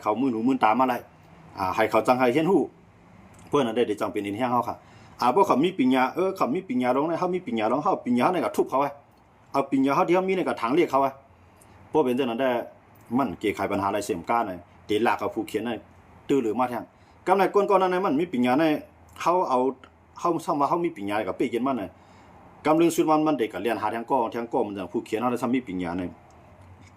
เขามือหนูมือตามมาไรให้เขาจังให้เห็นหูเพื่อนได้จังเป็นอินเฮียงเขาค่ะพวกเขามีปัญญาเขามีปัญญาลงนะเขามีปัญญาลงเขาปัญญาในกับทุบเขาไว้เอาปัญญาเขาที่เขามีในกับถังเรียกเขาไว้พวกเป็นเจ้านั้นได้มันเกี่ยไขปัญหาอะไรเสียมก้าในเดี๋ยวหลักกับผู้เขียนในตื้อหรือมาแทงกำไรก้นๆนั้นมันมีปัญญาในเขาซ้ำว่าเขามีปัญญากับเปี้ยกินมันในกำลังสุดมันเด็กกับเรียนหาแทงก้มันอย่างผู้เขียนเขาได้ซ้ำมีปัญญาใน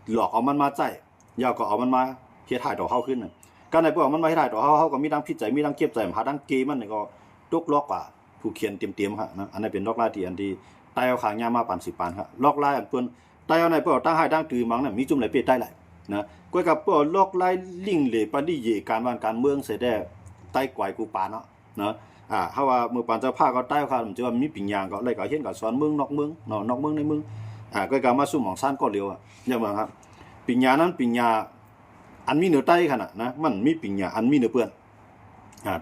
หลอกเอามันมาใจยาวก็เอามันมาเฮ็ดถ่ายต่อเขาขึ้นการในพวกมันมาเฮ็ดถ่ายต่อเขาก็มีดังพิจัยมีดังเก็บใจหาดังเกมันนี่ก็ตกล็อกกว่าผู้เขียนเตรียมๆครับนะอันนี้เป็นล็อกลายที่อันที่ไต้เอาขางยามาปาน10 ปานครับล็อกลายอันเปิ้นไต้เอาในพวกตั้งให้ตั้งตือมังน่ะมีจุ่มไหลเปียใต้ไหลนะก้อยกับพวกล็อกลายลิงเหลปานที่เยการบ้านการเมืองเสได้ใต้กวายกูปานเนาะนะเฮาว่ามือปานเจ้าภาคก็ใต้เขามันจะว่ามีปิ่งยางก็เลยก็เห็นก็สอนเมืองนอกเมืองเนาะนอกเมืองในเมืองก้อยกับมาสู่หม่องซ่านก็เร็วอย่างว่าครับปิ่งยานั้นปิ่งยาอันมีเหนือใต้ขนาดนะมันมีปิ่งยาอันมีเหนือเปื้อน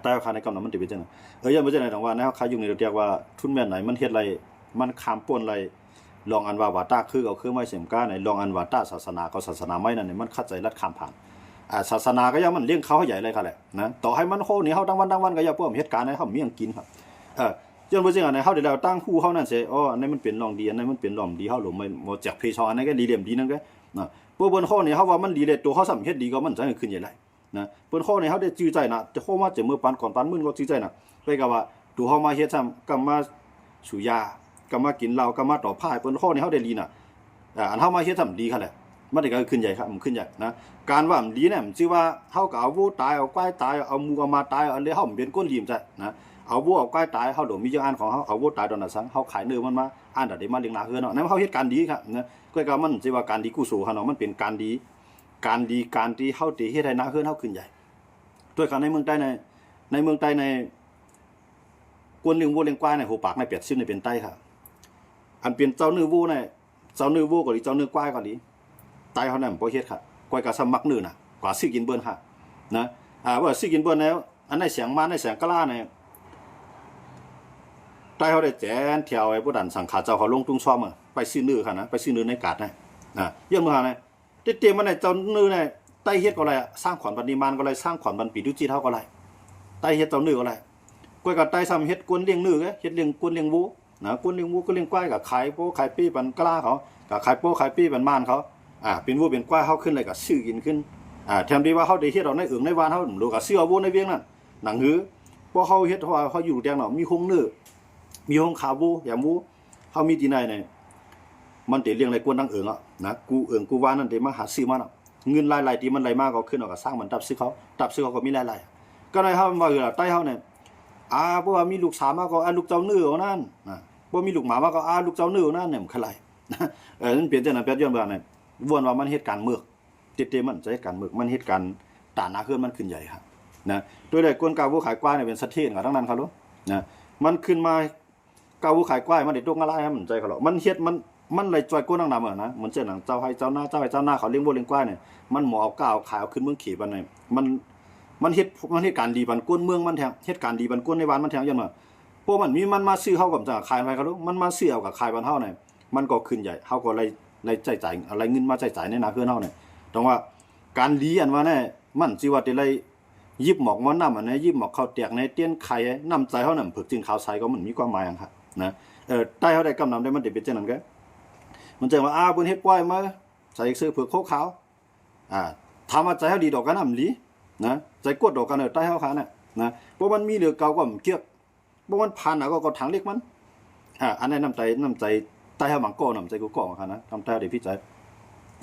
ใต้เขาในกำลังมันติเป็นจังยังบ่จังได๋ต้องว่าแนวขายอยู่ในเรียกว่าทุนแม่นไหนมันเฮ็ดไรมันข้ามป่นไรลองอันว่าตาคือเอาคือไม้เสียมก้าไหนลองอันว่าตาศาสนาเขาศาสนาไม้นั่นนี่มันคัดใจรัดข้ามผ่านศาสนาก็ยังมันเลี้ยงเขาใหญ่เลยค่ะแหละนะต่อให้มันโคนี่เฮาทั้งวันก็อย่าพวกเหตุการณ์ให้เฮามีหยังกินครับยังบ่จังอันไหนเฮาได้แล้วตั้งคู่เฮานั่นสิอันนี้มันเป็นรองดีอันนั้นมันเป็นรองดีเฮาหลงบ่จักเพชออันนั้นก็ดีเหลี่ยมดีนั่นก็นะพวกบนข้อนี่เฮาว่ามันดีเลยตัวเฮาสำเฮ็ดดีก็มันจะขึ้นใหญ่ไรนะเปิ้นข้อนี่เฮาได้จื้อใจนะจะโคมาจะมือปานก่อนปานมื้อก็จื้อใจนะไปก็ว่าตัวเฮามาเฮ็ดซ้ำกำมาสูยากำมากินเหล้ากำมาต่อพายเปิ้นข้อนี่เฮาได้ดีน่ะอันเฮามาเฮ็ดซ้ำดีค่ะแหละมันได้ก็ขึ้นใหญ่ครับมันขึ้นใหญ่นะการว่ามันดีเนี่ยมันชื่อว่าเฮาก็เอาวัวตายเอาควายตายเอาหมูเอามาตายอันนี้เฮาเป็นก้นลีมซะนะเอาวัวเอาควายตายเฮาโดมีจังอันของเฮาเอาวัวตายตอนนั้นซังเฮาขายเนื้อมันมาอันได้มาเลี้ยงหลาเฮือเนาะนั่นเฮาเฮ็ดการดีครับนะก็มันสิว่าการดีกุศลเฮาเนาะมันเป็นการดีการที่เฮาสิเฮ็ดให้หน้าเฮือนเฮาขึ้นใหญ่ด้วยกันในเมืองใต้ในเมืองใต้ในกวนเลี้ยงวัวเลี้ยงควายในหูปากใน80ในเป็นใต้ครับอันเป็นเจ้าเนื้อวัวเนี่ยเจ้าเนื้อวัวก็ดีเจ้าเนื้อควายก็ดีใต้เฮานั่นบ่เฮ็ดครับควายก็สมักเนื้อน่ะกว่าซื้อกินเบิ่นค่ะนะว่าซื้อกินเบิ่นแล้วอันในเสียงมาในเสียงกะลาเนี่ยใต้เฮาได้แจ้นแถวไอ้ผู้ดันสังขาเจ้าเขาลงตุ้งซ้อมไปซื้อเนื้อค่ะนะไปซื้อเนื้อในกาดนะเยี่ยมมาเนี่ยเตรียมมาในเจ้าเนื้อเนี่ยใต้เฮ็ดก็ไรสร้างขวัญบันดีมานก็ไรสร้างขวัญบันปีดุจิตเฮาก็ไรใต้เฮ็ดเจ้าเนื้อก็ไรก้อยกับใต้ซ้ำเฮ็ดกวนเลี้ยงเนื้อเฮ็ดเลี้ยงกวนเลี้ยงวัวนะกวนเลี้ยงวัวก็เลี้ยงควายกับขายโป้ขายปี้ปันกะลาเขากับขายโป้ขายปี้ปันม่านเขาเป็นวัวเป็นควายเฮาขึ้นเลยกับซื้อกินขึ้นแถมที่ว่าเฮาได้เฮ็ดเอาในอึ่งในวานเฮาดูกับซื้อเอาวัวในเวียงนั่นหนังหือเพราะเฮาเฮ็ดเพราะว่าเฮาอยู่แดงเนาะมีโรงเนื้อมีโรงขาวัวอย่างวัวเฮามีที่ไหนเนี่ยมันได้เลี้ยงไรกวนดังเอิงนะกูเอิงกูวานนั่นได้มาหาซื้อมาเนาะเงินรายที่มันไหลมากก็ขึ้นเอาก็สร้างมันตับซื้อเขาก็มีรายก็ได้เฮาว่าอยู่ล่ะใต้เฮาเนี่ยบ่ว่ามีลูกสาวมาก็ลูกเจ้าเนื้อนั่นบ่มีลูกหมามาก็ลูกเจ้าเนื้อนั่นเนี่ยมันคือไรมันเปลี่ยนจังนั้นแป๊บย้อนว่าเนี่ยวนว่ามันเฮ็ดการเมืองเต็มๆมันจะเฮ็ดการเมืองมันเฮ็ดการตาหน้าเฮือนมันขึ้นใหญ่ครับนะโดยได้กวนกาวผู้ขายกว้ายเนี่ยเป็นสะเทศกับทั้งนั้นครับลูกนะมันขึ้นมากาวผู้ขายกว้ายมันได้ตกอะไรครับมันใจเขาหรอกมันเฮ็ดมันเลยจ่อยกวนทั้งนำนะเหมือนเจ้าหนังเจ้าให้เจ้าหน้าเจ้าให้เจ้าหน้าเขาเลี้ยงวัวเลี้ยงกว้ายเนี่ยมันหมอเอาก้าวขายเอาขึ้นเมืองขี่บันเนี่ยมันเฮ็ดการดีบันกวนเมืองมันแทงเฮ็ดการดีบันกวนในบ้านมันแทงยันว่าพวกมันมีมันมาซื้อเฮากับจะขายไปเขาลูกมันมาซื้อเอากับขายบ้านเฮาเนี่ยมันก็ขึ้นใหญ่เฮาก็เลยจ่ายอะไรเงินมาจ่ายในหน้าเฮือนเฮาเนี่ยต้องว่าการดีอันว่าเนี่ยมันสิว่าแต่ไรยิบหมอกมันน้ำอันนี้ยิบหมอกข้าวเตียกในเตี้ยนไข่น้ำใจเฮานั่นผึกจึงขาวใสก็มันมีความหมายครับนะใต้เฮาได้กำนำได้มันได้เป็นจังนั้นก็มันจะว่าเพิ่นเฮ็ดกล้วยมาใส่ซื้อผึกขาวถามว่าใจเฮาดีดอกกันน้ำหลีนะใจกดดอกกันใต้เฮาขาน่ะนะเพราะมันมีเหลือเก่าก็มันเกียกบ่มันผ่านน่ะก็ถังเล็กมันอันนั้นน้ำใจใต้เฮาบังก้อน้ำใจกูก้อค่ะนะทำใต้ได้พิจัย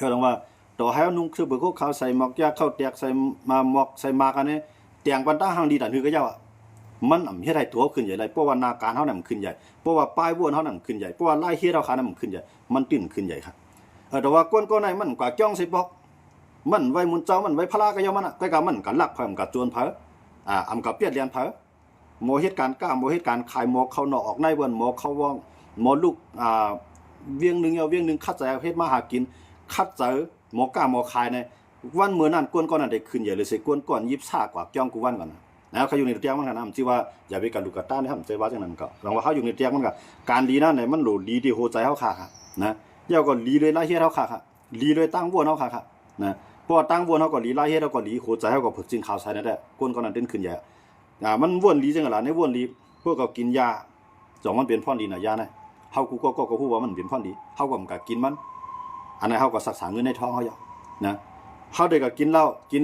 ก็ต้องว่าต่อให้นุ่งคือเบิกขาวใส่หมอกยาเข้าแตกใส่มาหมอกใส่มากันนี่เตียงปันตาหางดีแต่คือก็เจ้ามันเฮ็ดให้ตัวขึ้นใหญ่เลยเพราะว่านาการเฮานั่นมันขึ้นใหญ่เพราะว่าป้ายบ้วนเฮานั่นขึ้นใหญ่เพราะว่าไล่เฮ็ดเฮาขานั่นมันขึ้นใหญ่มันตื่นขึ้นใหญ่ครับแต่ว่าก้นก็ในมันกว่าจ้องสิบอกมันไว้มุนเจ้ามันไว้พลาก็ยอมมันก็มันกันลักเพิ่มกับจวนเผออำกับเปียดเรียนเผอโมเหตุการณ์กล้าโมเหตุการณ์ขายหมอกเข้านอกออกในเบิ่นหมอกเข้าว่องหมอลูกเวียงนึงเอาเวียงนึงคัดใจเฮ็ดมาหากินคัดใจหมอกล้าหมอคายในวันเมื่อนั้นกวนก่อนนั้นได้ขึ้นใหญ่เลยสิกวนก่อนยิบซ่ากว่าจ้องกูวันก่อนนะเขาอยู่ในเตียงมันกันนะที่ว่าอย่าไปกันลูกกระต้านนะครับใจว่าจังนั้นก็ลองว่าเขาอยู่ในเตียงมันก็การดีนั่นเนี่ยมันโหลดีที่โหใจเฮาค่ะนะเยาก็ลีเลยไล่เฮ็ดเฮาค่ะลีเลยตั้งวัวเฮาค่ะนะ เพราะตั้งวนเฮาก็หลีลายเฮ็ดเฮาก็หลีโหใจเฮาก็ฝึกจิงข่าวใส่นั่นแหละก้นก็นั่นเต้นขึ้นใหญ่มันวนหลีจังล่ะในวนหลีพวกก็กินยาจ่องมันเป็นพรดีน่ะยานะเฮากูก็ฮู้ว่ามันเป็นพรดีเฮาก็บ่กล้ากินมันอันนั้นเฮาก็รักษาเงินในท้องเฮาอยู่นะเฮาได้ก็กินเหล้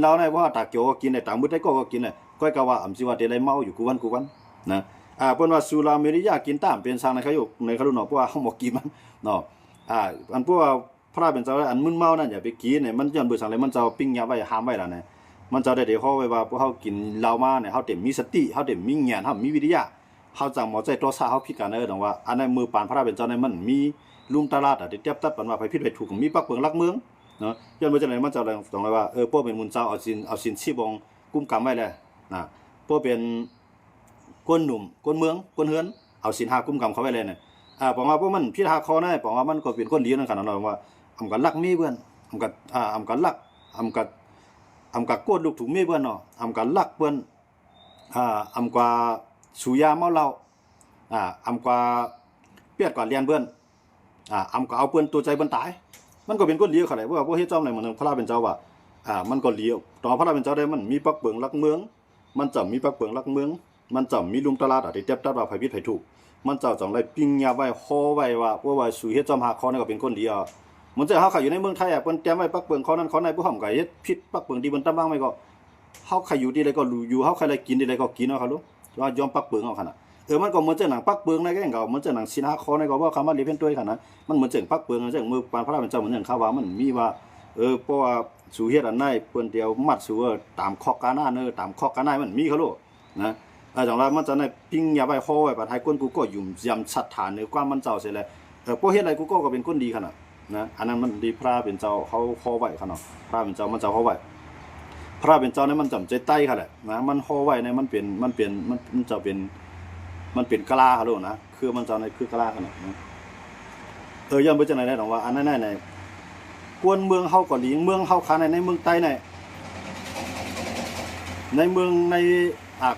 าในว่าตาเกียวก็กินได้ตามมื้อได้ก็กินได้ก้อยก็ว่าอำสิว่าได้ไรเมาอยู่กูวันนะเพิ่นว่าสุราเมริยากินตามเป็นสังในเขาอยู่ในเขารู้เนาะเพราะว่าเฮาบ่กินมันเนาะอันพวกว่าพระเป็นเจ้าอันมึนเมานั่นอย่าไปกินเนี่ยมันย้อนเบิ่สังเลยมันจะปิ้งยาไว้ห้ามไว้ล่ะเนี่ยมันจะได้เฮาไว้ว่าพวกเฮากินเหล้ามาเนี่ยเฮาเต็มมีสติเฮาเต็มมีญาณเฮามีวิทยาเฮาจังหมอใจตัวซาเฮาคิดกันเนาะว่าอันนั้นมือปานพระเป็นเจ้าเนี่ยมันมีลุงตลาดได้เทียบตัดปันว่าไปผิดไปถูกมีปักเปิงลักเมืองเนาะย้อนเบิ่จังได๋มันจะต้องเลยว่าพวกเป็นมุนเจ้าเอาสินชีบงกุมกำไว้แล้วนะพวกเป็นก้นหนุ่มก้นเมืองก้นเฮือนเอาสินหากุมกำเขาไว้เลยเนี่ยบอกว่าพวกมันพิธาคอได้บอกว่ามันก็เป็นคนดีนั่นกันเนาะว่าอำกันลักมีเพื่อนอำกันลักอำกันโกดลูกถุงมีเพื่อนเนาะอำกันลักเพื่อนอำกว่าสุยาเมาเหล้าอำกว่าเปียดกว่าเรียนเพื่อนอำกว่าเอาเพื่อนตัวใจเพื่อนตายมันก็เป็นคนดีเขาแหละเพราะว่าพวกเฮ็ดจอมอะไรเหมือนพระเป็นเจ้าว่ามันก็เลี้ยวตอนพระเป็นเจ้าได้มันมีปักเปิงลักเมืองมันจะมีปักเปิงลักเมืองมันจะมีลุงตลาดที่เทียบตัดว่าไผผิดไผถูกมันเจ้าจังได๋ปิ้งยาไว้ฮ้อไว้ว่าเพราะว่าสุเฮ็ดจอมหาคอนี่ก็เป็นคนดีมันจะเฮาขายอยู่ในเมืองไทยเพิ่นเตรียมไว้ปักเปิงเขานั้นเขาในผู้ห่ำก็เฮ็ดผิดปักเปิงดีบนตะบ้างไว้ก็เฮาขายอยู่ที่ใดก็อยู่เฮาใครได้กินที่ใดก็กินเนาะครับลูกว่ายอมปักเปิงเอาคั่นน่ะมันก็เหมือนเจ้าหนังปักเปิงในก็อย่างเก่าเหมือนเจ้าหนังสินหาคอในก็ว่าคำว่ารีเพ่นด้วยคั่นน่ะมันเหมือนเจ้าปักเปิงจังมือปานพระเป็นเจ้าเหมือนอย่างเขาว่ามันมีว่าเพราะว่าสุเฮ็ดอันไหนเพิ่นเดียวมัดสุตามคอกกาหน้าตามคอกกาหน้ามันมีเขาลูกนะจังว่ามันจะในปิ้งยาไว้ฮ้อไว้ปานให้คนกูก็ยุ่มยำชัดฐานในความมันเจ้าเสียแล้วพวกเฮ็ดอะไรกูก็เป็นคนดีขนาดนะอันนั้นมันดีพระเป็นเจ้าเขาฮ้อไว้ขนาดพระเป็นเจ้ามันเจ้าฮ้อไว้พระเป็นเจ้าเนี่ยมันจำใจใต้ค่ะแหละนะมันฮ้อไว้เนี่ยมันจะเป็นกะลาค่ะลูกนะคือมันเจ้าในคือกะลาขนาดนะย้อนไปจังไหนได้ดอกว่าอันนั้นในกวนเมืองเฮาก็หลีเมืองเฮาคาในเมืองใต้ในเมืองใน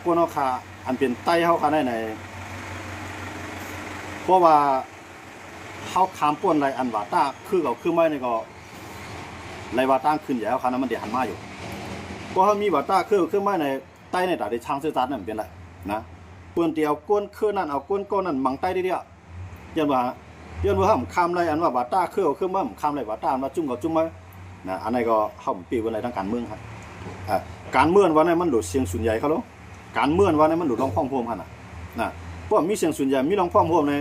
กวนเฮาคาอันเป็นใต้เฮาคาในเพราะว่าเฮาขามป่นไรอันว่าตาคือเขาคือไม่นี่ก็ไรว่าตั้งขึ้นอยู่แล้วคานั้นมันได้หันมาอยู่เพราะเฮามีว่าตาคือไม่ในใต้ในตาได้ช่างซื่อจัดนั่นเป็นไรนะเปิ้นเตียวกวนคือนั่นเอากวนก้นนั่นมังใต้ได้เดียวย้อนว่าเฮาคามไรอันว่าตาคือมาคามไรว่าตาอันว่าจุ่มก็จุ่มมานะอันนั้นก็เฮาปีวันไรทางการเมืองครับการเมืองว่านั้นมันโดดเสียงส่วนใหญ่เขาเนาะการเมืองว่านั้นมันโดดร้องพ้องโฮมคั่นน่ะเพราะมีเสียงส่วนใหญ่มีร้องพ้องโฮมใน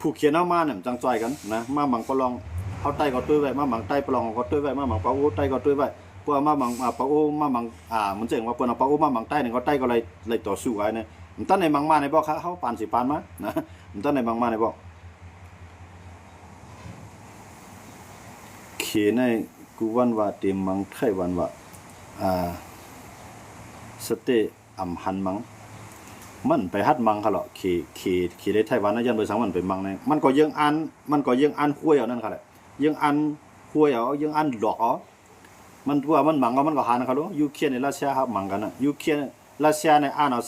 ผู้เขียนเอามาเนี่ยจังจ้อยกันนะมาบังก็ลองเฮาใต้ก็ตุ้ยไว้มาบังใต้ปลองก็ตุ้ยไว้มาบังปะโอใต้ก็ตุ้ยไว้พวกมาบังปะโอมาบังมันจังว่าเปิ้นเอาปะโอมาบังใต้นี่ก็ใต้ก็เลยต่อสู้ไว้เนี่ยมันตั้นในบังมาในบ่ครับเฮาปานสิปานมานะมันตั้นในบังมาในบ่เขียนในกูวันว่าเต็มมังไต้วันว่าสเตอำหันมังมันไปฮัดมังค่ะเหรอขี่ได้ไต้หวันนะยันไปสังมันไปมังเนี่ยมันก็ยังอันห้วยเอานั่นค่ะแหละยังอันห้วยเอายังอันหลอกเอามันว่ามันมังเอามันก็หานะครับลูกยูเครนในรัสเซียครับมังกันน่ะยูเครนรัสเซียในอ่านเอา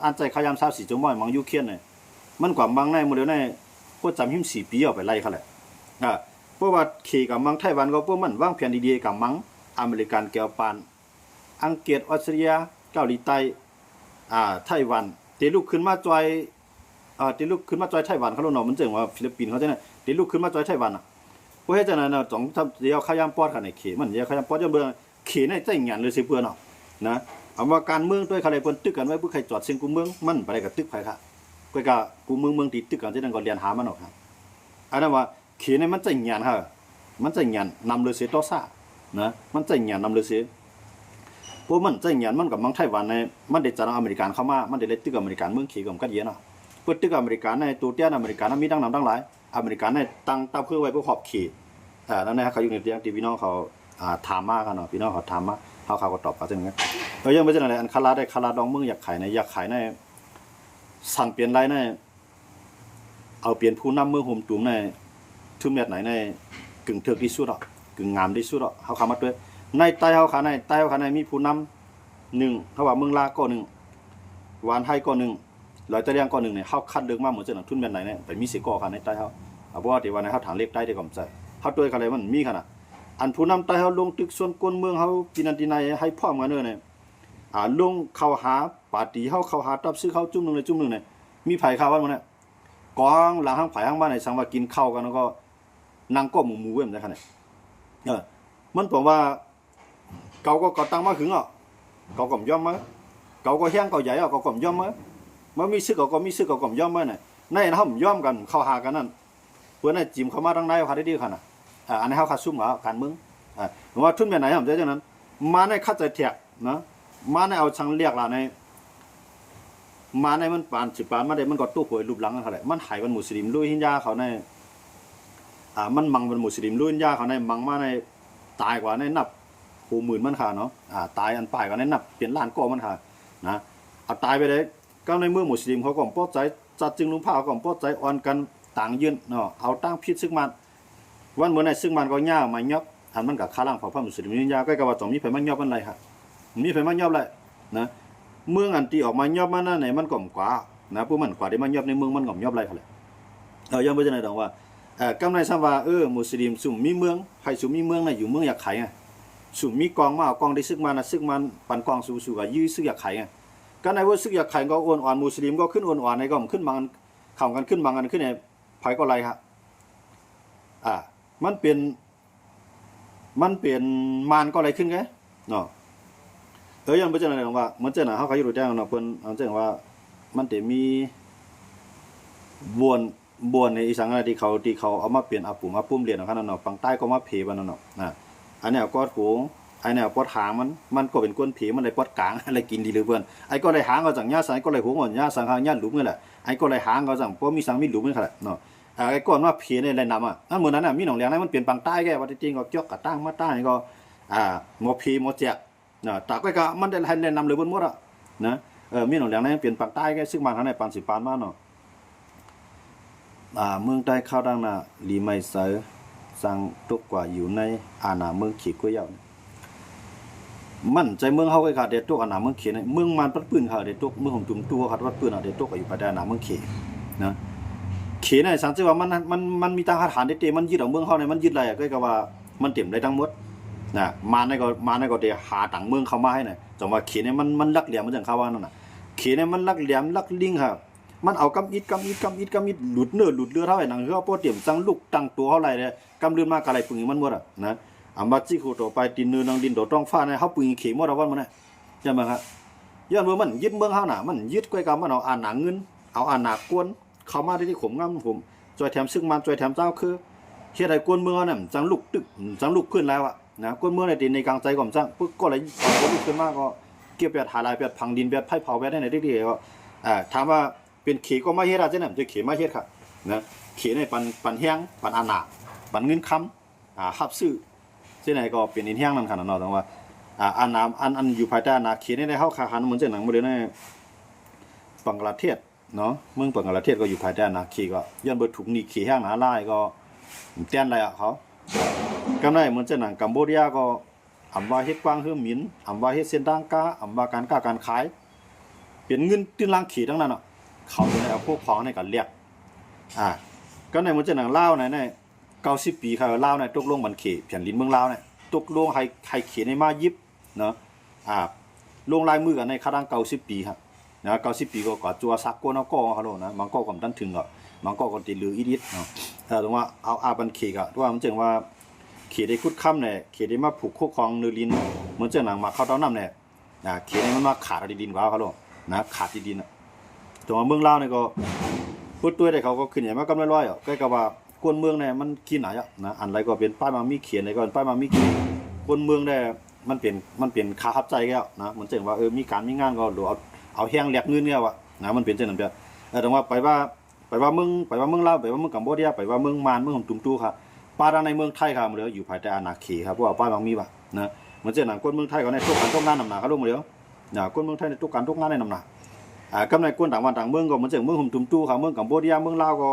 อ่านใจขยาม24ชั่วโมงมังยูเครนเนี่ยมันกว่ามังในโมเดลในพวกจำหิม4ปีเอาไปไล่ค่ะแหละเพราะว่าขี่กับมังไต้หวันก็พวกมันวางแผนดีๆกับมังอเมริกันแก้วปานอังกฤษออสเตรเลียเกาหลีใต้ไต้หวันตีลูกขึ้นมาจอยไต้หวันเขาลงเนาะมันจังว่าฟิลิปปินส์เขาจังได๋ตีลูกขึ้นมาจอยไต้หวันน่ะบ่เฮ็ดจังนั้นน่ะต้องเดี๋ยวขยามปอดคั่นให้เขมันเดี๋ยวขยามปอดจะเบิ่งเขในใจหยันเลยสิเพิ่นเนาะนะเอาว่าการเมืองด้วยเขาเลยเพิ่นตึกกันไว้ผู้ใครจอดเสียงกูเมืองมันบ่ได้ก็ตึกไผค่ะก็กูเมืองติดตึกกันจังนั้นก็เรียนหามันเนาะครับอันนั้นว่าเขในมันใจหยันค่ะมันใจหยันนำเลยเสียต่อซ่านะมันใจหยันนำเลยเสียพวกมันใจหยันมันกับมังไต้หวันในมันได้จัดอเมริกันเข้ามามันได้เลยตึกอเมริกันเมืองขี่กับกันเยอะเนาะเปิดตึกอเมริกันในตัวเตี้ยอเมริกันมีดังนำดังหลายอเมริกันในตั้งเพื่อไว้เพื่อขอบขี่แล้วเนี่ยเขาอยู่ในเตียงที่พี่น้องเขาถามมากันเนาะพี่น้องเขาถามมาเขาก็ตอบเขาจังงั้นแล้วยังไม่ใช่อะไรอันคาราดองเมืองอยากขายในสั่งเปลี่ยนไรในเอาเปลี่ยนผู้นำเมืองโฮมตุ่มในทึ่มเม็ดไหนในกึ่งเถือกที่สุดกึ่งงามที่สุดเขาเข้ามาด้วยในใต้เฮาขาในมีผู้นำ1เขาว่าเมืองลาก็1หวานไทยก็1ลอยตะเลียงก็1เนี่ยเฮาคัดเลือกมาเหมือนจังทุนแม่นไหนเนี่ยไปมีสิก่อค่ะในใต้เฮาเพราะว่าที่ว่าในเฮาถางเล็กใต้ได้ก็ใจเฮาด้วยกันเลยมันมีขนาด อันผู้นำใต้เฮาลงตึกส่วนกวนเมืองเฮากินอันที่ไหนให้พร้อมกันเด้อเนี่ยลงเข้าหาปาร์ตี้เฮาเข้าหาตับซื้อข้าวจุ่มนึงเลยจุ่มนึงเนี่ยมีไผข่าวว่ามันเนี่ยกองหลังห้างไผห้างบ้านไหนสังว่ากินข้าวกันแล้วก็นั่งก้มหมู่ๆเว้ยมันได้ขนาดมันบอกว่าเก่าก็ตั้งมาขึงอ่ะเก่าก็ย่อมมาเก่าก็แห้งเก่าใหญ่อ่ะเก่าก็ย่อมมามันมีซึกก็มีซึกก็ย่อมมาเนี่ยในเฮาย่อมกันเข้าหากันนั่นเพิ่นน่ะจิ้มเข้ามาทางในเขาได้ดีขนาดอันนี้เฮาคัดซุ่มเอาการเมืองว่าทุนแบบไหนผมจะจังนั้นมาในคัดใจแทกนะมาในเอาชังเรียกล่ะในมาในมันปานสิปานมาได้มันก็ตู้หวยรูปหลังกันเท่าไหร่มันหายมันมุสลิมลุยหินยาเขาในมันมังมันมุสลิมลุยหินยาเขาในมังมาในตายกว่าในนับหูหมื่นมันค่ะเนาะตายอันป่ายกว่าในนับเปลี่ยนล้านก็มันค่ะนะเอาตายไปเลยก็ในเมื่อมุสลิมเขาก็ป้อใจจัดจึงลุงผ้าก็ป้อใจอ่อนกันต่างยืนเนาะเอาตั้งพิษซึ่งมันวันเมื่อไหร่ซึ่งมันก็ย่ามายับอันมันกับข้าล่างเผ่าพระมุสลิมหินยาใกล้กับว่าต้องมีไผมันยับมันไรค่ะมีไผมันยับไรนะเมืองอันที่ออกมายอบมาหน้าไหนมันก่อมกว่านะผู้มันกว่าที่มันยอบในเมืองมันก่อมยอบไรเขาเลยยังไม่จะไหนดังว่ากำไรซ้ำว่ามุสลิมสุ่มมีเมืองใครสุ่มมีเมืองน่ะอยู่เมืองอยากขายไงสุ่มมีกองมาเอากองได้ซึกมานะซึกมันปันกองสู่กับยื้อซึกอยากขายไงก็ในว่าซึกอยากขายก็โอนอ่อนมุสลิมก็ขึ้นโอนอ่อนในก็ขึ้นบางข่าวกันขึ้นบางกันขึ้นในไผก็ไรครับมันเป็นมานก็อะไรขึ้นไงเนาะยังไม่เจออะไรหรอกว่ามันเจอหนาเขาอยู่รู้แจ้งเนาะเพิ่นเอาเจอว่ามันจะมีบวนในอีสานอะไรที่เขาเอามาเปลี่ยนอาปุ่มเรียนเอาขนาดเนาะฝั่งใต้ก็มาเพบันเนาะอันนี้ก็ถูงอันนี้ก็หางมันก็เป็นก้นผีมันเลยปอดกลางอะไรกินดีหรือเพิ่นไอ้ก็เลยหางก็จังหญ้าสังก็เลยหัวงอนหญ้าสังหางหญ้าหลุมนี่แหละไอ้ก็เลยหางก็จังเพราะมีสังมีหลุมนี่แหละเนาะไอ้ก้อนว่าผีในไรนำนั่นเหมือนนั้นมีหนองเลี้ยงนั้นมันเปลี่ยนฝั่งใต้แกว่าจริงก็เกี่ยวกับตั้งมาใต้ก็หมอผีหมอเจ็บตากก็มันได้ให้แนะนำเลยบนหมดอ่ะนะมีหนองแหลงนั้นเปลี่ยนปากใต้แค่ซึ่งมาทางไหนปานสิปานมาเนาะเมืองใต้ข้าวดังน่ะลีไม่เสอสั่งตกกว่าอยู่ในอาณาเมืองขีกุ้ยยาวมันใจเมืองเฮาก็ขาดเด็ดตกอาณาเมืองเขนเมืองมันปัดปืนขาดเด็ดตกเมืองของจุ่มตัวขาดปัดปืนเด็ดตกอยู่ภายในอาณาเมืองเขนะเขนน่ะสังเกตว่ามันมีทหารเด็ดมันยึดเอาเมืองเฮาเนี่ยมันยึดอะไรก็ว่ามันเต็มได้ทั้งหมดมาในก็เดี๋ยวหาต่างเมืองเข้ามาให้หน่อยจังว่าเขียนเนี่ยมันลักเหลี่ยมมันจังเข้าว่านั่นน่ะเขียนเนี่ยมันลักเหลี่ยมลักลิงครับมันเอากำอิดหลุดเรือเท่าไหร่หนังเฮาบ่เตรียมจังลูกตั้งตัวเท่าไหร่เนี่ยกำเรือนมากะไรปึงมันหมดอ่ะนะบัดจิโคต่อไปดินเนื้อนังดินดอกต้องฟ้าเนี่ยเฮาปึงเขหมดเอาวันมันน่ะใช่มั้ยครับย้อนว่ามันยึดเมืองเฮาน่ะมันยึดก้อยกำมันเอาอาหนาเงินเอาอาหนากวนเข้ามาที่ข่มงำผมจอยแถมซึ่งมันจอยแถมเจ้าคือเฮ็ดให้กวนเมืองเฮาน่ะจังลูกตึกจังลูกขึ้นแล้วอ่ะนะก้นเมืองในดินในกลางใจก่อมจังปึ๊กก็เลยเอาลุกขึ้นมาก็เกี่ยวเปียดหาลายเปียดพังดินเปียดไผ่เผาเปียดได้ไหนได้ดีก็ถามว่าเป็นเขก็มาเฮ็ดอาจจะนำจะเขมาเฮ็ดครับนะเขในปันแห้งปันอาหนาปันเงินค้ำฮับซื้อที่ไหนก็เป็นอินแห้งนั่นขนาดเนาะแต่ว่าอาหนาอันอยู่ภายใต้อาหนาเขในเฮาคาหันเหมือนจังหนังบ่ได้ในบังกลาเทศเนาะเมืองบังกลาเทศก็อยู่ภายใต้อาหนาเขก็ย้อนเบิดถุงนี่เขแห้งหนาลายก็แต้นอะไรอ่ะเขากำไรเหมือนจะหนังกัมพูชาก็ว่าเฮ็ดกว้างเฮือหมินว่าเฮ็ดเส้นทางก้าว่าการค้าการขายเป็นเงินตื้นล่างขี่ทั้งนั้นเนาะเขาจะได้เอาพวกของในการเรียกก็ในเหมือนจะหนังลาวใน90ปีค่ะลาวตกลงบันเขเพียนลิ้นเมืองลาวตกลงให้เขในมายิบเนาะลงลายมือกันในคาดัง90ปีครับนะ90ปีก็จัวซักโกนก็เขาโลนะมันก็กำตันถึงก็มันก็ติลืออีดิดเนาะตรงว่าเอาบันเขก็ว่ามันจึงว่าเขได้คุดค่ำเนี่ยเขได้มาผูกคู่ครองเนื้อลิ้นเหมือนเจ้าหนังมาเข้าเต้าน้ำเนี่ยเขได้มันมาขาดดินว้าวเขาโลนะขาดดินตัวเมืองลาวเนี่ยก็พูดตัวได้เขาก็ขึ้นอย่างมากกำไรร้อยอ่ะใกล้กับว่ากวนเมืองเนี่ยมันขี้หนาอ่ะนะอันไรก็เป็นป้ายมามีเขียนอะไรก็เป็นป้ายมามีเขียนกวนเมืองเนี่ยมันเปลี่ยนคาฮับใจแก้วนะเหมือนเจ้าว่ามีการมีงานก็หรือเอาแห้งแหลกเงินเนี่ยว่ะนะมันเป็นเจ้าหนังเดียวแต่ว่าไปว่าเมืองลาวไปว่าเมืองกัมพูชาไปว่าเมืองมานเมืองของตุ้มตู้ครับป้าดังในเมืองไทยครับเหลืออยู่ภายใต้อาณาเขตครับเพราะว่าป้ายบางมีป่ะนะเหมือนเจ้าหนังก้นเมืองไทยก็ในทุกการทุกงานนำหนาเขาลงมาเดียวก้นเมืองไทยในทุกการทุกงานในนำหนากำในก้นต่างวันต่างเมืองก็เหมือนเจ้าเมืองของตุ้มตู้ครับเมืองกัมพูชาเมืองลาวก็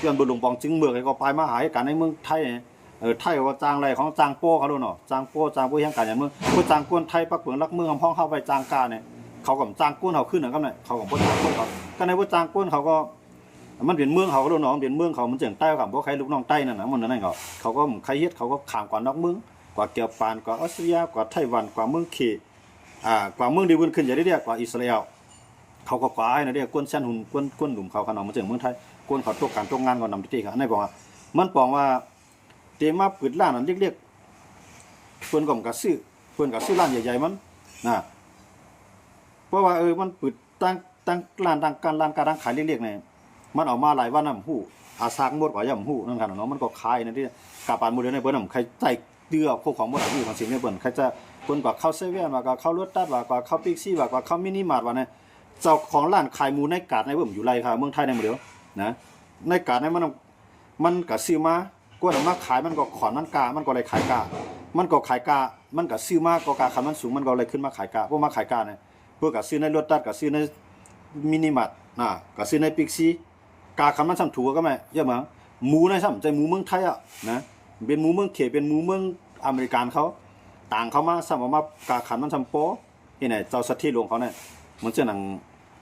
ย้อนบุญหลวงปองจึงเมืองก็ไปมาหาการในเมืองไทยไทยว่าจางอะไรของจางโป้เขาดูเนาะจางโป้ยังการอย่างเมืองพวกจางก้นไทยปักเปลืองรักเมืองห้องเข้าไปจางกาเนี่ยเขากับจางก้นเขาขึ้นนะครับเนี่ยเขากับพวกจางก้นเขาก็ในพวกจางก้นเขาก็มันเป็นเมืองเขาก็รู้น้องเป็นเมืองเขามันเจียงใต้กับพวกใครลูกน้องใต้นั่นนะมันนั่นเขาก็ใครเฮ็ดเขาก็ขามก่อนนอกเมือง กว่าเกียวปานกว่าออสเตรเลียกว่าไต้หวันกว่าเมืองเขกว่าเมืองดีวุ่นขึ้นอย่างนี้กว่าอิสราเอลเขาก็กว่าไอ้นะกวนเส้นหุ่นกวนหลุมเขาขนาดมันถึงเมืองไทยกวนเขาตกการตกงานก็นำที่กันในบอกว่ามันบอกว่าเตมาปืดล้านนั้นเรียกเพิ่นก็กะซื้อเพิ่นก็ซื้อร้านใหญ่ๆมันนะเพราะว่ามันปืดตั้งร้านการขายเรียกๆเนี่ยมันออกมาหลายวันนำฮู้อาซากหมดกว่าย่ำฮู้นั่นกันเนาะมันก็ขายในที่กาปานมื้อเดียวในเพิ่นนำใครใจเตื้อพวกของบ่ได้อยู่ของสิ่งนี้เพิ่นใครจะเพิ่นก็เข้าเซเว่นว่าก็เข้ารถตัดว่าก็เข้าบิ๊กซีว่าก็เข้ามินิมาร์ทว่าเนี่ยเจ้าของร้านขายหมูในกาดในเบิ่มอยู่ไรค่ะเมืองไทยในมื้อเดียวนะในกาดในมันก็ซื้อมากวนออกมาขายมันก็ขอนมันกามันก็เลยขายกามันก็ขายกามันก็ซื้อมาก็กาคันมันสูงมันก็เลยขึ้นมาขายกาพวกมาขายกาเนี่ยพวกก็ซื้อในรถตัดก็ซื้อในมินิมาร์ทก็ซื้อในบิ๊กซีกาคันมันซ้ํถูกก็แม่เยอะมั้งหมูในซ้ํใจหมูเมืองไทยอ่ะนะเป็นหมูเมืองเขเป็นหมูเมืองอเมริกันเขาต่างเขามาซ้ํมากาคันมันซ้ํโปนี่ไหนเจ้าสัตว์ที่หลวงเขาเนี่ยมันจะหนัง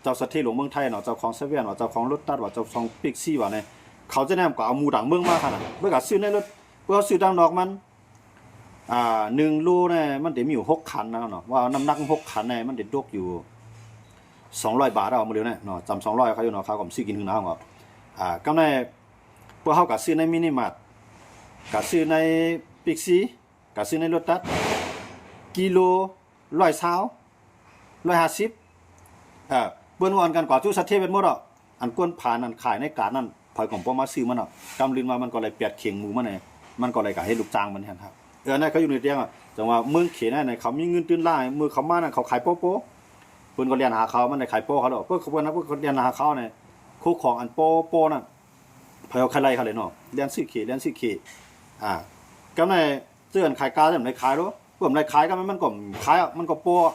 เจ้าสัตว์ที่หลวงเมืองไทยเนาะเจ้าของเซเว่นว่าเจ้าของรถตัดว่าเจ้าของบิ๊กซีว่าเนี่ยเขาจะแนมก็เอาหมูดังเมืองมาขนาดเมื่อก็ซื้อในรถเมื่อซื้อดังดอกมัน1โลเนี่ยมันเดี๋ยวมีอยู่6คันนะเนาะว่าน้ำหนัก6คันเนี่ยมันเดี๋ยวตกอยู่200 บาทเอามาเดี๋ยวเนี่ยเนาะจำ200เขาอยู่เนาะเขาก็ซื้อกินถึงนะเขาก็ในพวกเขาก็ซื้อในมินิมาร์ทก็ซื้อในบิ๊กซีก็ซื้อในรถตัดกิโล120 150เปิ้นว่ากันกว่าทุกสัตว์เทเป็นหมดอ่ะอันก้นผ่านอันขายในกาดนั่นพอยของบ่มาซื้อมันอ่ะกำลินมามันก็เลยเปียดเข่งหมูมันมันก็เลยก็ให้ลูกจ้างมันครับนั่นเขาอยู่ในเตียงอ่ะจังว่าเมืองเขนนั่นเขามีเงินตื้นล่ามือเขามานั่นเขาขายโป๊ะเพิ่นก็เรียนหาเขามันได้ขายโป๊ะเขาดอกเพิ่นเขาเพิ่นนะเพิ่นเรียนหาเขาเนี่ยคู่ของอันโป๊ะนั่นพอยเอาใครไล่เขาเลยเนาะเรียนซื้อเขกำในเตือนขายกาจังได๋ขายโลเพิ่นได้ขายก็มันก็ขายมันก็โป๊ะ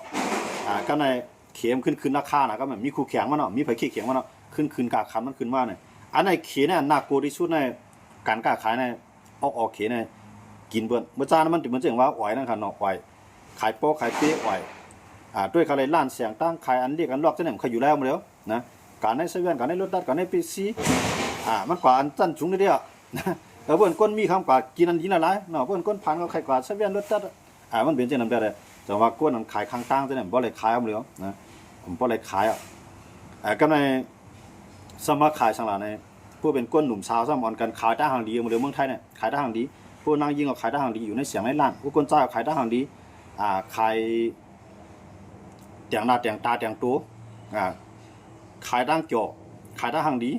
กำในเข็มขึ้นราคาน่ะก็มันมีคู่แข่งมันเนาะมีไผขี้แข่งมันเนาะขึ้นกาคันมันขึ้นมาเนี่ยอันไหนเขเนี่ยน่ากลัวที่สุดในการค้าขายในออกเขเนี่ยกินเบิ่นเมื่อจานมันเหมือนจังว่าอ้อยนั่นค่ะเนาะอ้อยขายโป๊ะขายเป๊ะอ้อยด้วยเขาเลยร้านเสียงตั้งขายอันเรียกอันลอกจังได๋มันเขาอยู่แล้วมาแล้วนะการในเซเว่นการในรถตัดการในปีซีมันกว่าอันจันสูงนิดเดียวนะแล้วเพิ่นก้นมีคำกว่ากินอันหลายเนาะเพิ่นก้นผ่านก็ใครกว่าเซเว่นรถตัดมันเป็นจังนั้นได้แต่ว่าก้นมันขายข้างตั้งจังได๋บ่เลยขายเอาแล้วนะผมบ่เลยขายก็ในสมัครขายสังหลาในผู้เป็นก้นหนุ่มสาวซ้ำอ่อนกันขายได้หางดีเมืองไทยเนี่ยขายได้หางดีผู้นางยิงก็ขายได้หางดีอยู่ในเสียงในร้านผู้คนจ้าก็ขายได้หางดีขายแต่งหน้าแต่งตาแต่งตัวขายดังเกี่ยวขายได้หางดี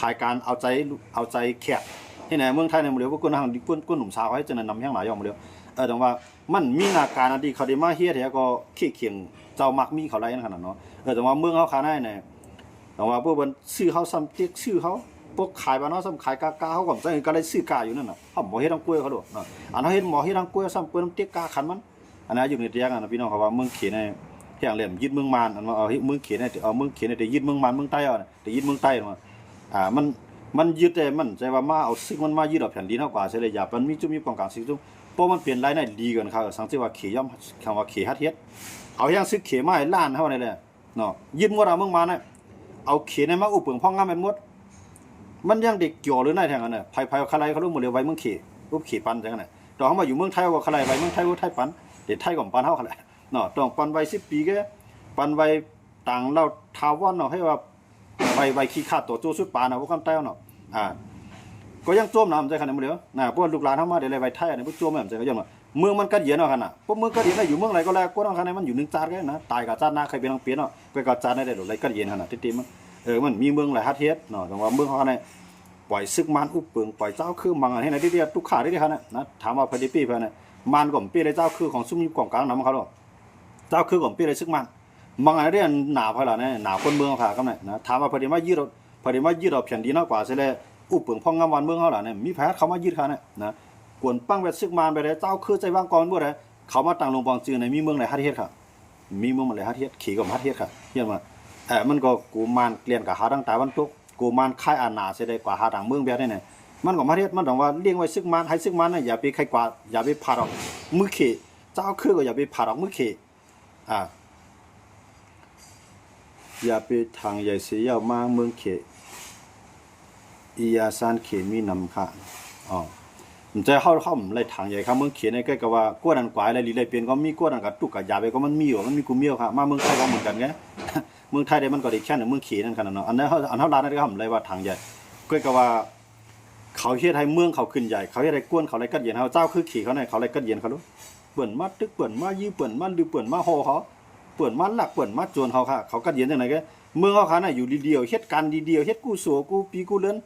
ขายการเอาใจแขกที่ไหนเมืองไทยในเมืองผู้คนหางดีก้นหนุ่มสาวให้จะนำแห่งหลายอย่างมาเดียวแต่ว่ามันมีหน้าการอันดีเขาได้มาเฮ็ดก็ขี้เคียงเจ้ามักมีเขาไรนั่นขนาดเนาะแต่ว่าเมืองเขาขายได้เนี่ยแต่ว่าพวกมันซื้อเขาซ้ำเจ๊กซื้อเขาพวกขายบ้านเขาซ้ำขายกาเขาก็จะก็เลยซื้อกาอยู่นั่นน่ะเขาบ่เฮ็ดทางกล้วยเขาโดดเนาะอันเขาเฮ็ดหมอเฮ็ดทางกล้วยซ้ำกล้วยน้ำเจ๊กกาขันมันอันนั้นอยู่ในเตียงอ่ะพี่น้องเขาว่าเมืองเขในแห่งเหลี่ยมยึดเมืองมารอันว่าเอาเมืองเขในเอาเมืองเขในแต่ยึดเมืองมารเมืองใต้เอาแต่ยึดเมืองใต้ว่ามันยึดแต่มันใจว่ามาเอาซึ่งมันมายึดเอาแผ่นดินเฮากว่าเสียเลยอย่ามันมีจุมีป้องกันสิ่งจุเพราะมันเปลี่ยนรายได้ดีกันครับสังเกตว่าเขย่อมคำว่าเขฮัดเฮ็ดเอาอย่างซื้อเขมาให้ล้านเฮานี่แหละเนาะยึดหมดเอาเมืองมาน่ะเอาเขในมาอุปเปิงพ่องงามแม่นหมดมันยังเด็กเกี่ยวหรือไหนแทงกันน่ะไผๆคลายเขารู้หมดเลยไว้เมืองเขรูปเขปันจังนั้นน่ะดอกเฮามาอยู่เมืองไทยว่าคลายไว้เมืองไทยว่าไทยปันเด็กไทยก็ปันเฮาคลายเนาะต้องปันไว้10ปีแกปันไว้ต่างเราทาวอนเนาะให้ว่าไว้ขี้ขาดตัวโจสุดปานน่ะบ่คำใต้เนาะก็ยังโจมน้ำใจขนาดมื้อเดียวพวกลูกหลานเฮามาได้เลยไว้ไทยอันนี้บ่โจมน้ำใจก็ยังว่าเมืองมันกัดเย็นเนาะคั่นน่ะพวกเมืองกัดเย็นได้อยู่เมืองไหนก็แล้วก็ต้องคั่นมันอยู่1จานกันนะตายกับจานหน้าใครเป็นทางเปลี่ยนเนาะไปกับจานได้โดดเลยกัดเย็นคั่นน่ะติมันมันมีเมืองหลายฮัดเฮ็ดเนาะแต่ว่าเมืองเฮาคั่นน่ะปล่อยซึกมานอุปเปิงปล่อยเจ้าคือมังอันให้ไหนที่ทุกขาได้คั่นน่ะนะถามว่าพอดีปี้เพิ่นน่ะมานก็ปี้ได้เจ้าคือของซุ่มอยู่กองกลางนำเขาเนาะเจ้าคือของปี้ได้ซึกมันมังอันได้หนาพอล่ะเนี่ยหนาคนเมืองค่ะคั่นน่ะนะถามว่าพอดีมายึดเอาแผ่นดินเฮากว่าซิแลอุปเปิงพ่องงามวันเมืองเฮาล่ะเนี่ยมีแพทย์เขามายึดคั่นน่ะนะกวนปั้งแบบซึกมานไปได้เจ้าคือใจวางก่อนบ่ได้เขามาตั้งลงบองจือในมีเมืองไหนฮัดเฮ็ดค่ะมีเมืองมันไหนฮัดเฮ็ดขี่ก็ฮัดเฮ็ดค่ะเฮียนว่ามันก็กูมานเกลียนกับหาทางตะวันตกกูมานค่ายอาณาสิได้กว่าหาทางเมืองแบบนี้เนี่ยมันก็มาเฮ็ดมันต้องว่าเลี้ยงไว้ซึกมานให้ซึกมานน่ะอย่าไปใครกว่าอย่าไปพาดอกมือเขเจ้าคือก็อย่าไปพาดอกมือเขอย่าไปทางใหญ่เสียมาเมืองเขอียาซานเขมีนำค่ะ มันจะเข้าเลยทางใหญ่ครับเมืองเขียนในใกล้กับว่ากวดอันกวายอะไรลีเลยเปลี่ยนก็มีกวดอันกับตุกกับยาไปก็มันมีอยู่มันมีกูเมียวครับมาเมืองไทยก็เหมือนกันไงเมืองไทยได้มันก็ได้แค่ในเมืองเขียนนั่นขนาดเนาะอันนั้นเขาร้านนั่นก็ทำเลยว่าทางใหญ่ใกล้กับว่าเขาเฮ็ดให้เมืองเขาขึ้นใหญ่เขาเฮ็ดให้กวนเขาเลยกัดเย็นเขาเจ้าคือขี่เขาเนี่ยเขาเลยกัดเย็นเขารู้เปิ่นมาตึกเปิ่นมายื้อเปิ่นมาดื้อเปิ่นมาโหเขาเปิ่นมาหลักเปิ่นมาโจรเขาค่ะเขากัดเย็นจังไหนก็เมืองเขาค่ะน่ะอยู่ดีเดียวเฮ็ดการดีเดียวเฮ็ดกู้สัวกู้ปีกู้เลิน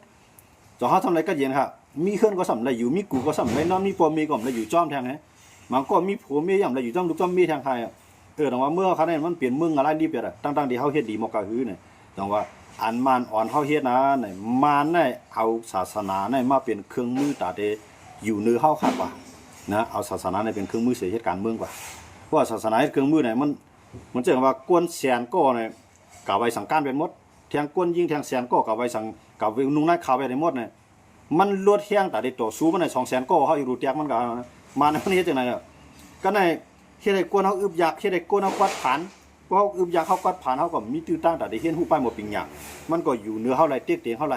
จอเขาทำอะไรกัดเย็นค่ะมีเคลื่อนก็สำไรอยู่มีกูก็สำไรน้ำมีปอมีก็สำไรอยู่จ้อมแทงไงมันก็มีผัวมีอย่างไรอยู่จ้อมลูกจ้อมมีแทงใครอ่ะแต่ว่าเมื่อเขาเนี่ยมันเปลี่ยนเมืองอะไรรีบอ่ะตั้งที่เขาเฮ็ดดีมากกว่าฮื้อเนี่ยแต่ว่าอันมันอ่อนเฮาเฮ็ดนะเนี่ยมันเนี่ยเอาศาสนาเนี่ยมาเป็นเครื่องมือตาเดอยู่เนื้อเฮาคักว่านะเอาศาสนาเนี่ยเป็นเครื่องมือเสียเหตุการณ์เมืองกว่าเพราะว่าศาสนาเครื่องมือเนี่ยมันเจอว่ากวนแสนก็เนี่ยกะไว้สังการเป็นหมดแทงกวนยิงแทงแสนก็กะไว้สังกะไว้นุ่งนายข่าวไว้ได้หมดเนี่ยมันลวดแห้งแต่ได้ต่อสู้มันใน200,000ก็เฮาอยู่รูแตกมันก็มันเฮ็ดจังได๋ก็ในเฮ็ดให้กวนเฮาอึบอยากเฮ็ดให้กวนเฮากวัดผ่านเพราะอึบอยากเฮากวัดผ่านเฮาก็มีตื้อตั้งแต่ได้เห็นฮู้ป้ายหมดปิงหยังมันก็อยู่เหนือเฮาไหลเตียกเตียงเฮาไหล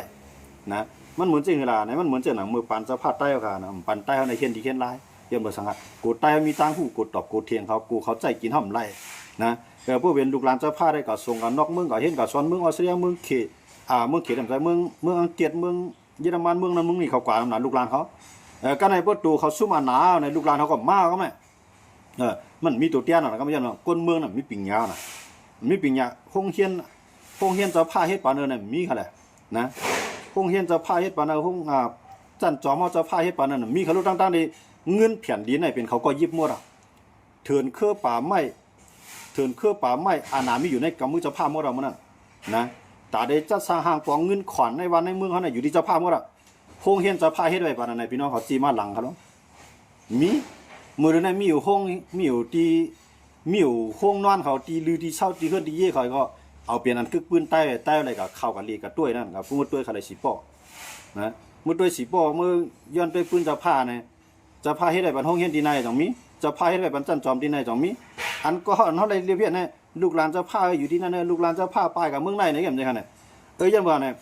นะมันเหมือนจังเวลาเนี่ยมันเหมือนจังหนังมือปานสะพาดใต้เฮาค่ะนะปันใต้เฮาในเขียนดีเขียนลายเขียนบ่สังกัดกูใต้เฮามีตังฮู้กูตอบกูเถียงเขากูเข้าใจกินห่ำไรนะแต่พวกเว้นลูกหลานเจ้าพาได้ก็ส่งกันนอกเมืองก็เห็นก็สอนเมืองออสเตรเลียเมืองเขตเมืองเขตเมืองอังกฤษเมืองเยอรมันเมืองนั้นเมืองนี้เขากว่าอำนาจลูกหลานเขาก็ในประตูเขาซุ่มหนาวในลูกหลานเขาก็มาก็แม่มันมีตัวเตี้ยน่ะก็ไม่ใช่ว่าคนเมืองน่ะมีปิงยาวน่ะมีปิงยาโรงเรียนเจ้าพาเฮ็ดปานนั้นมีค่ะแหละนะโรงเรียนเจ้าพาเฮ็ดปานนั้นจันจอมเจ้าพาเฮ็ดปานนั้นมีเขารู้ต่างๆนี่เงินแผ่นดินไหนเป็นเขาก็ยิบหมดอ่ะเถื่อนเครือป่าไม้อาณามีอยู่ในกำมือเจ้าพาหมดอ่ะมันน่ะนะตาได้จัดสร้างห้างปองเงินขวัญในวันในเมืองเขาน่ะอยู่ที่เจ้าพาหมดอ่ะโรงเรียนเจ้าพาเฮ็ดไว้ปานนั้นพี่น้องเขาจีมาหลังเขาเนาะมีมื้อนั้นมีอยู่ห้องมีอยู่ห้องนอนเขาตีลือที่เช่าที่เฮือนที่เย่เขาก็เอาเปลี่ยนอันคึกปืนใต้อะไรก็เข้ากันลีกับต้วยนั่นครับมุดต้วยเขาได้สิป้อนะมุดต้วยสิป้อเมื่อย้อนไปปืนจะผ้าเนี่ยจะผ้าเฮ็ดได้บันห้องเฮ็ดดีในต้องมีจะผ้าเฮ็ดได้บันจันจอมดีในต้องมีอันก็อันเฮาได้เรียบเรียนเนี่ยลูกหลานจะผ้าอยู่ที่นั่นเนี่ยลูกหลานจะผ้าป้ายกับเมืองในเนี่ยจังซั่นน่ะยันว่าเนี่ย